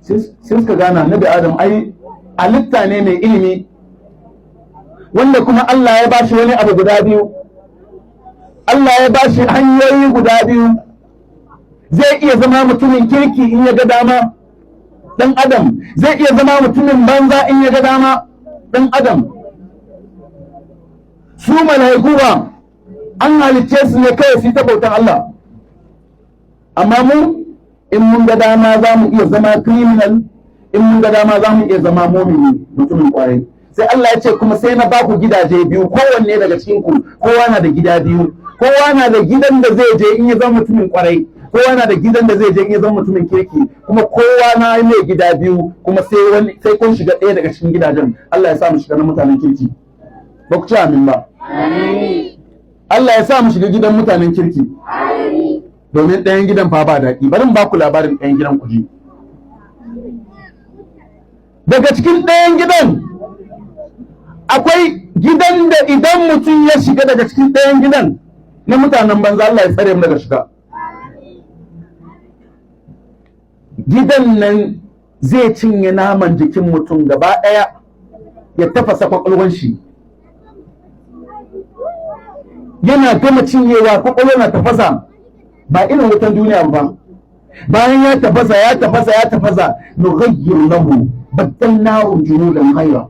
sai suka gana Nabi Adam ai halitta ne mai ilimi, wanda kuma Allah ya bashi wani abu guda biyu. Allah ya bashi hanyoyi guda biyu. Zai iya zama mutumin kirki in ya ga dama, dan adam zai iya zama mutumin banza in ya ga dama, dan adam. Su mala'iku ba an halicce su ne kawai su ta bautan Allah, amma mu in mun ga dama za mu iya zama criminal, in mun ga dama za mu iya zama mumini, mutumin kwarai. Sai Allah ya ce kuma sai na baku gidaje biyu, kowanne daga cikin ku kowa na da gida biyu, kowa na da gidan da zai je in ya zama mutumin kwarai, kowa na da gidan da zai je in ya zama mutumin kirki, kuma kowa na mai gida biyu, kuma sai kun shiga ɗaya daga cikin gidajen. Allah ya sa mu shiga na mutanen kirki. Ba ku ci amin ba? Allah ya sa mu shiga gidan mutanen kirki. Domin ɗayan gidan fa ba daɗi. Bari mu ba ku labarin ɗayan gidan ku ji. Daga cikin ɗayan gidan akwai gidan da idan mutum ya shiga daga cikin ɗayan gidan na mutanen banza, Allah ya tsare mu daga shiga. Gidan nan zai cinye naman jikin mutum gaba ɗaya, ya tafasa kwakwalwan shi. Yana gama cinyewa kwakwalwa na tafasa, ba irin wutan duniya ba. Bayan ya tafasa nughayyiru lahu baddalnahu junudan ghayra.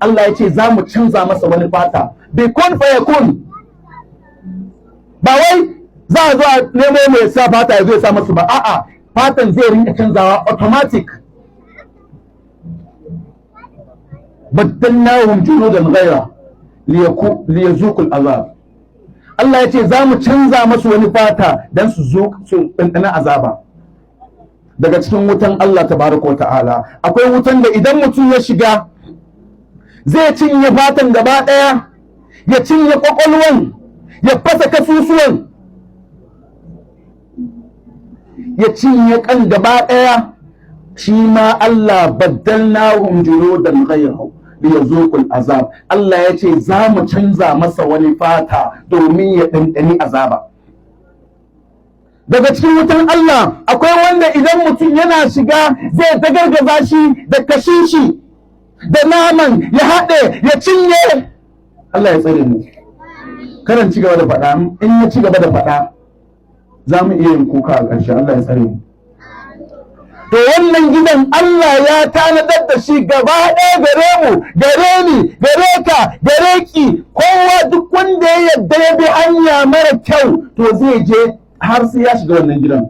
Allah ya ce za mu canza masa wani fata, bai kun fa yakun. Ba wai za a zo a nemo mai sa fata ya zo ya sa masu ba, a'a, fatan zai rinka canzawa automatic. baddalnahu junudan ghayra liyazuqul azab. Allah ya ce za mu canza masu wani fata don su zo su ɗanɗana azaba. Daga cikin wutan Allah tabaraka wa ta'ala akwai wutan da idan mutum ya shiga zai cinye fatan gaba ɗaya, ya cinye ƙwaƙwalwan, ya fasa kasusuwan, ya cinye kan gaba ɗaya. Shi ma Allah baddalnahum juludan ghayrahu liyazuqul azab. Allah ya ce za mu canza masa wani fata domin ya ɗanɗani azaba. Daga cikin wutan Allah akwai wanda idan mutum yana shiga zai dagargaza shi da kashin shi da naman, ya haɗe ya cinye. Allah ya tsare mu. Karan ci gaba da faɗa, in ya ci gaba da faɗa za mu iya yin kuka a ƙarshe. Allah ya tsare mu. To wannan gidan Allah ya tanadar da shi gaba ɗaya gare mu, gare ni, gare ka, gare ki, kowa duk wanda ya yadda ya bi hanya mara kyau to zai je har sai ya shiga wannan gidan.